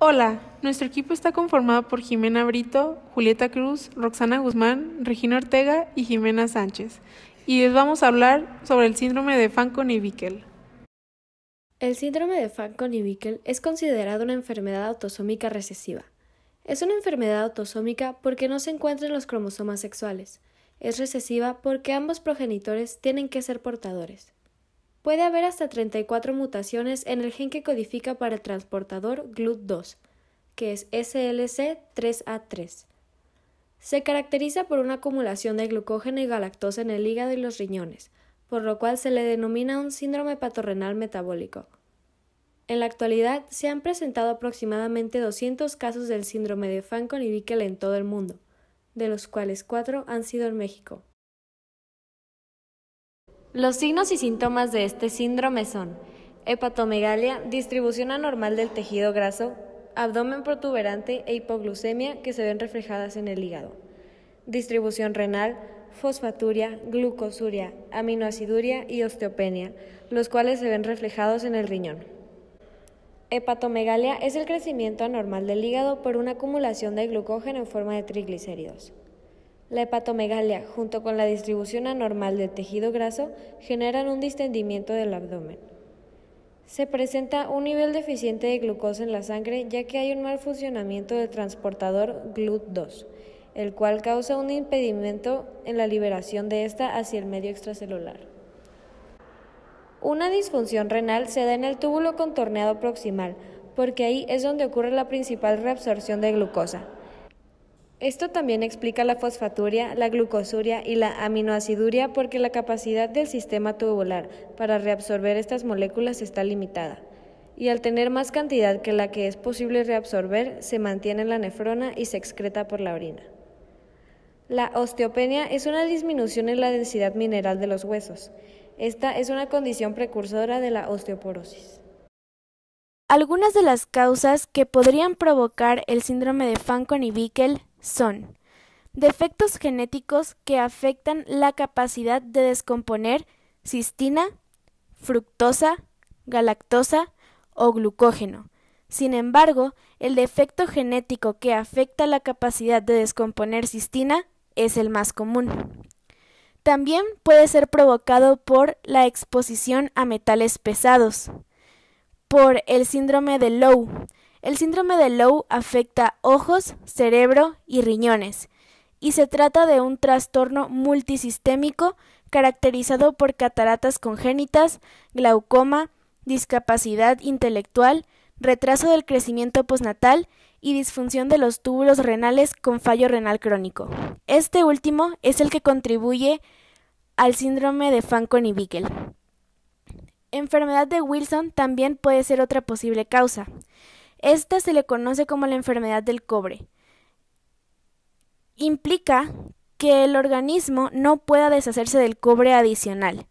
Hola, nuestro equipo está conformado por Jimena Brito, Julieta Cruz, Roxana Guzmán, Regina Ortega y Jimena Sánchez. Y les vamos a hablar sobre el síndrome de Fanconi y Bickel. El síndrome de Fanconi y Bickel es considerado una enfermedad autosómica recesiva. Es una enfermedad autosómica porque no se encuentra en los cromosomas sexuales. Es recesiva porque ambos progenitores tienen que ser portadores. Puede haber hasta 34 mutaciones en el gen que codifica para el transportador GLUT2, que es SLC3A3. Se caracteriza por una acumulación de glucógeno y galactosa en el hígado y los riñones, por lo cual se le denomina un síndrome patorrenal metabólico. En la actualidad se han presentado aproximadamente 200 casos del síndrome de Fanconi y Bickel en todo el mundo, de los cuales 4 han sido en México. Los signos y síntomas de este síndrome son hepatomegalia, distribución anormal del tejido graso, abdomen protuberante e hipoglucemia que se ven reflejadas en el hígado, distribución renal, fosfaturia, glucosuria, aminoaciduria y osteopenia, los cuales se ven reflejados en el riñón. Hepatomegalia es el crecimiento anormal del hígado por una acumulación de glucógeno en forma de triglicéridos. La hepatomegalia, junto con la distribución anormal del tejido graso, generan un distendimiento del abdomen. Se presenta un nivel deficiente de glucosa en la sangre ya que hay un mal funcionamiento del transportador GLUT2, el cual causa un impedimento en la liberación de esta hacia el medio extracelular. Una disfunción renal se da en el túbulo contorneado proximal, porque ahí es donde ocurre la principal reabsorción de glucosa. Esto también explica la fosfaturia, la glucosuria y la aminoaciduria porque la capacidad del sistema tubular para reabsorber estas moléculas está limitada, y al tener más cantidad que la que es posible reabsorber, se mantiene en la nefrona y se excreta por la orina. La osteopenia es una disminución en la densidad mineral de los huesos. Esta es una condición precursora de la osteoporosis. Algunas de las causas que podrían provocar el síndrome de Fanconi y Bickel son defectos genéticos que afectan la capacidad de descomponer cistina, fructosa, galactosa o glucógeno. Sin embargo, el defecto genético que afecta la capacidad de descomponer cistina es el más común. También puede ser provocado por la exposición a metales pesados, por el síndrome de Lowe. El síndrome de Lowe afecta ojos, cerebro y riñones, y se trata de un trastorno multisistémico caracterizado por cataratas congénitas, glaucoma, discapacidad intelectual, retraso del crecimiento postnatal y disfunción de los túbulos renales con fallo renal crónico. Este último es el que contribuye al síndrome de Fanconi y Bickel. Enfermedad de Wilson también puede ser otra posible causa. Esta se le conoce como la enfermedad del cobre. Implica que el organismo no pueda deshacerse del cobre adicional.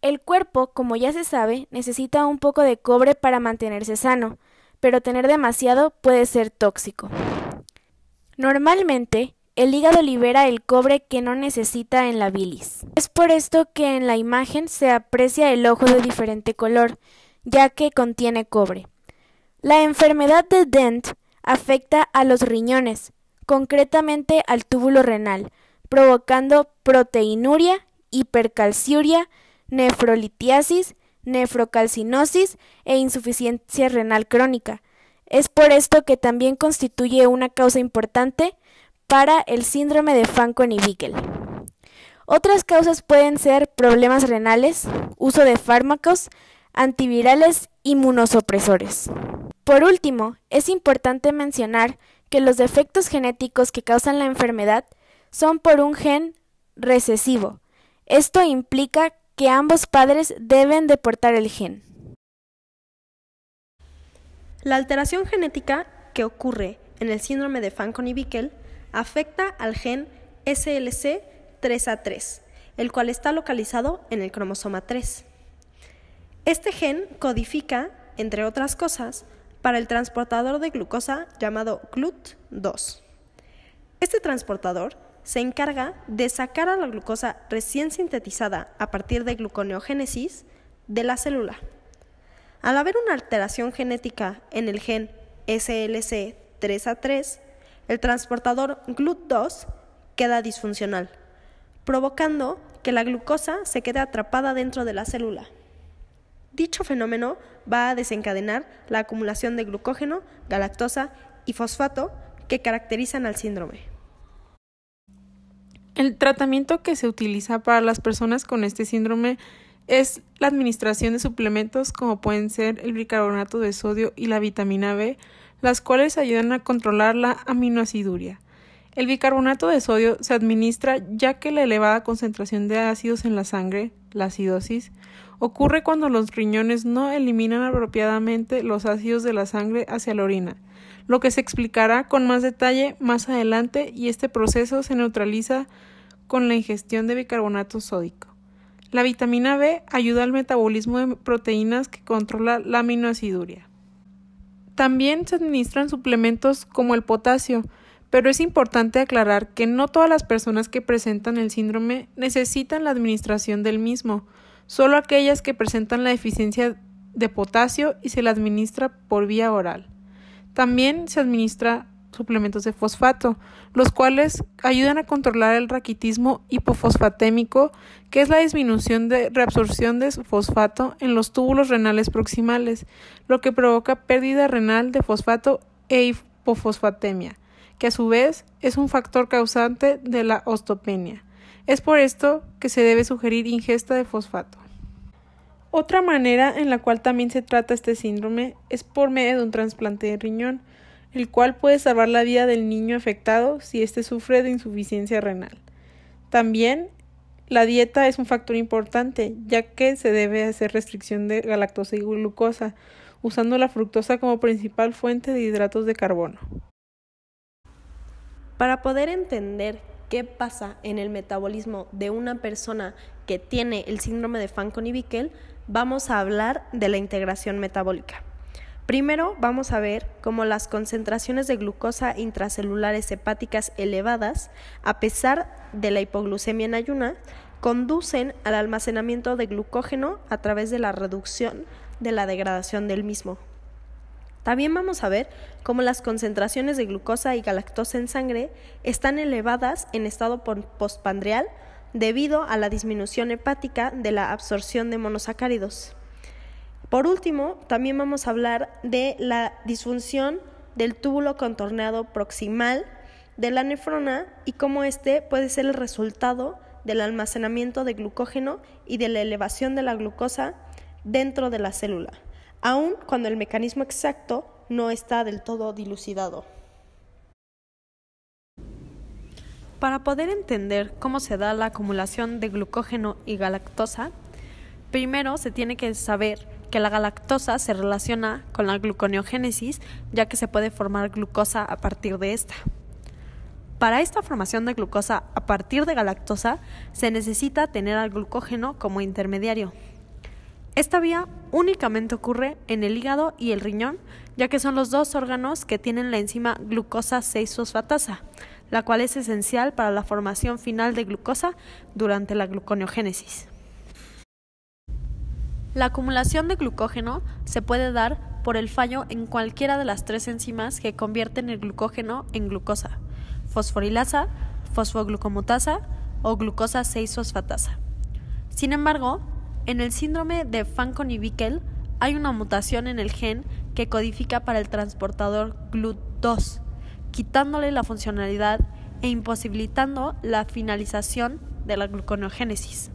El cuerpo, como ya se sabe, necesita un poco de cobre para mantenerse sano, pero tener demasiado puede ser tóxico. Normalmente, el hígado libera el cobre que no necesita en la bilis. Es por esto que en la imagen se aprecia el ojo de diferente color, ya que contiene cobre. La enfermedad de Dent afecta a los riñones, concretamente al túbulo renal, provocando proteinuria, hipercalciuria, nefrolitiasis, nefrocalcinosis e insuficiencia renal crónica. Es por esto que también constituye una causa importante para el síndrome de Fanconi y Bickel. Otras causas pueden ser problemas renales, uso de fármacos, antivirales, inmunosupresores. Por último, es importante mencionar que los defectos genéticos que causan la enfermedad son por un gen recesivo. Esto implica que ambos padres deben de portar el gen. La alteración genética que ocurre en el síndrome de Fanconi y Bickel afecta al gen SLC3A3, el cual está localizado en el cromosoma 3. Este gen codifica, entre otras cosas, para el transportador de glucosa llamado GLUT2. Este transportador se encarga de sacar a la glucosa recién sintetizada a partir de gluconeogénesis de la célula. Al haber una alteración genética en el gen SLC3A3, el transportador GLUT2 queda disfuncional, provocando que la glucosa se quede atrapada dentro de la célula. Dicho fenómeno va a desencadenar la acumulación de glucógeno, galactosa y fosfato que caracterizan al síndrome. El tratamiento que se utiliza para las personas con este síndrome es la administración de suplementos como pueden ser el bicarbonato de sodio y la vitamina B, las cuales ayudan a controlar la aminoaciduria. El bicarbonato de sodio se administra ya que la elevada concentración de ácidos en la sangre, la acidosis, ocurre cuando los riñones no eliminan apropiadamente los ácidos de la sangre hacia la orina, lo que se explicará con más detalle más adelante, y este proceso se neutraliza con la ingestión de bicarbonato sódico. La vitamina B ayuda al metabolismo de proteínas que controla la aminoaciduria. También se administran suplementos como el potasio, pero es importante aclarar que no todas las personas que presentan el síndrome necesitan la administración del mismo, solo aquellas que presentan la deficiencia de potasio y se la administra por vía oral. También se administra suplementos de fosfato, los cuales ayudan a controlar el raquitismo hipofosfatémico, que es la disminución de reabsorción de fosfato en los túbulos renales proximales, lo que provoca pérdida renal de fosfato e hipofosfatemia, que a su vez es un factor causante de la osteopenia. Es por esto que se debe sugerir ingesta de fosfato. Otra manera en la cual también se trata este síndrome es por medio de un trasplante de riñón, el cual puede salvar la vida del niño afectado si éste sufre de insuficiencia renal. También la dieta es un factor importante, ya que se debe hacer restricción de galactosa y glucosa, usando la fructosa como principal fuente de hidratos de carbono. Para poder entender qué pasa en el metabolismo de una persona que tiene el síndrome de Fanconi Bickel, vamos a hablar de la integración metabólica. Primero vamos a ver cómo las concentraciones de glucosa intracelulares hepáticas elevadas, a pesar de la hipoglucemia en ayunas, conducen al almacenamiento de glucógeno a través de la reducción de la degradación del mismo. También vamos a ver cómo las concentraciones de glucosa y galactosa en sangre están elevadas en estado postprandial debido a la disminución hepática de la absorción de monosacáridos. Por último, también vamos a hablar de la disfunción del túbulo contorneado proximal de la nefrona y cómo este puede ser el resultado del almacenamiento de glucógeno y de la elevación de la glucosa dentro de la célula, aun cuando el mecanismo exacto no está del todo dilucidado. Para poder entender cómo se da la acumulación de glucógeno y galactosa, primero se tiene que saber que la galactosa se relaciona con la gluconeogénesis, ya que se puede formar glucosa a partir de esta. Para esta formación de glucosa a partir de galactosa, se necesita tener al glucógeno como intermediario. Esta vía únicamente ocurre en el hígado y el riñón, ya que son los dos órganos que tienen la enzima glucosa 6-fosfatasa, la cual es esencial para la formación final de glucosa durante la gluconeogénesis. La acumulación de glucógeno se puede dar por el fallo en cualquiera de las tres enzimas que convierten el glucógeno en glucosa: fosforilasa, fosfoglucomutasa o glucosa 6-fosfatasa. Sin embargo, en el síndrome de Fanconi Bickel hay una mutación en el gen que codifica para el transportador GLUT2, quitándole la funcionalidad e imposibilitando la finalización de la gluconeogénesis.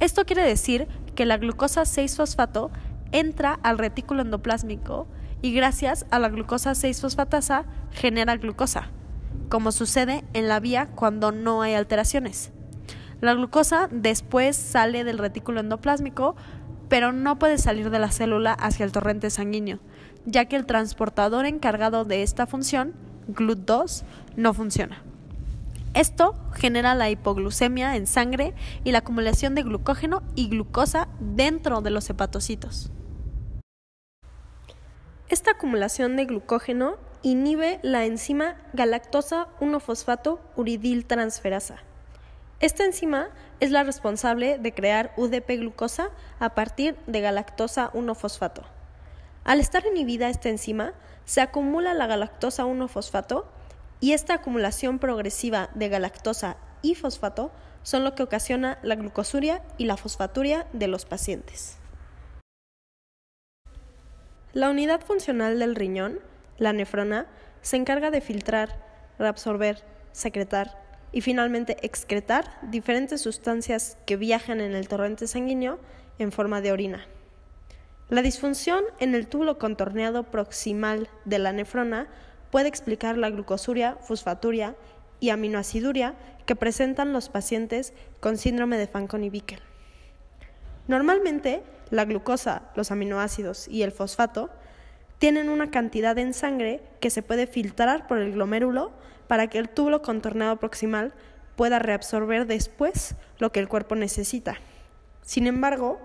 Esto quiere decir que la glucosa 6-fosfato entra al retículo endoplásmico y gracias a la glucosa 6-fosfatasa genera glucosa, como sucede en la vía cuando no hay alteraciones. La glucosa después sale del retículo endoplásmico, pero no puede salir de la célula hacia el torrente sanguíneo, ya que el transportador encargado de esta función, GLUT2, no funciona. Esto genera la hipoglucemia en sangre y la acumulación de glucógeno y glucosa dentro de los hepatocitos. Esta acumulación de glucógeno inhibe la enzima galactosa 1-fosfato uridiltransferasa. Esta enzima es la responsable de crear UDP-glucosa a partir de galactosa 1-fosfato. Al estar inhibida esta enzima, se acumula la galactosa 1-fosfato y esta acumulación progresiva de galactosa y fosfato son lo que ocasiona la glucosuria y la fosfaturia de los pacientes. La unidad funcional del riñón, la nefrona, se encarga de filtrar, reabsorber, secretar y finalmente excretar diferentes sustancias que viajan en el torrente sanguíneo en forma de orina. La disfunción en el túbulo contorneado proximal de la nefrona puede explicar la glucosuria, fosfaturia y aminoaciduria que presentan los pacientes con síndrome de Fanconi-Bickel. Normalmente, la glucosa, los aminoácidos y el fosfato tienen una cantidad en sangre que se puede filtrar por el glomérulo para que el túbulo contorneado proximal pueda reabsorber después lo que el cuerpo necesita. Sin embargo,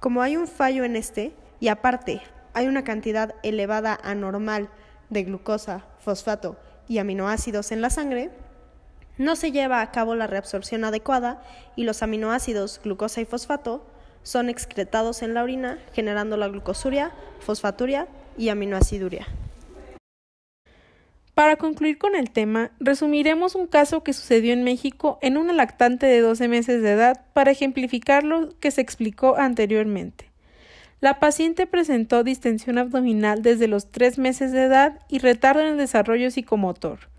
como hay un fallo en este, y aparte hay una cantidad elevada anormal de glucosa, fosfato y aminoácidos en la sangre, no se lleva a cabo la reabsorción adecuada y los aminoácidos, glucosa y fosfato son excretados en la orina, generando la glucosuria, fosfaturia y aminoaciduria. Para concluir con el tema, resumiremos un caso que sucedió en México en una lactante de 12 meses de edad para ejemplificar lo que se explicó anteriormente. La paciente presentó distensión abdominal desde los 3 meses de edad y retardo en el desarrollo psicomotor.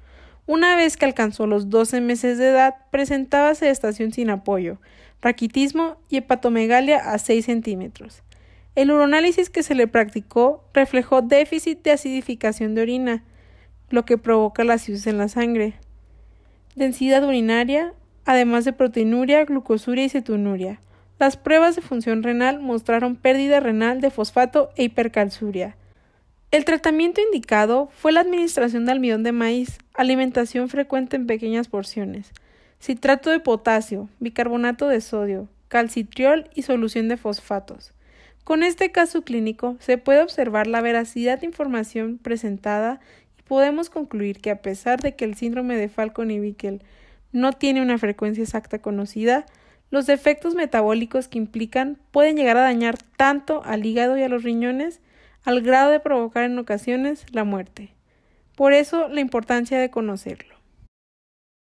Una vez que alcanzó los 12 meses de edad, presentaba sedestación sin apoyo, raquitismo y hepatomegalia a 6 centímetros. El uroanálisis que se le practicó reflejó déficit de acidificación de orina, lo que provoca la acidosis en la sangre, densidad urinaria, además de proteinuria, glucosuria y cetonuria. Las pruebas de función renal mostraron pérdida renal de fosfato e hipercalciuria. El tratamiento indicado fue la administración de almidón de maíz, alimentación frecuente en pequeñas porciones, citrato de potasio, bicarbonato de sodio, calcitriol y solución de fosfatos. Con este caso clínico se puede observar la veracidad de información presentada y podemos concluir que a pesar de que el síndrome de Fanconi-Bickel no tiene una frecuencia exacta conocida, los defectos metabólicos que implican pueden llegar a dañar tanto al hígado y a los riñones al grado de provocar en ocasiones la muerte. Por eso la importancia de conocerlo.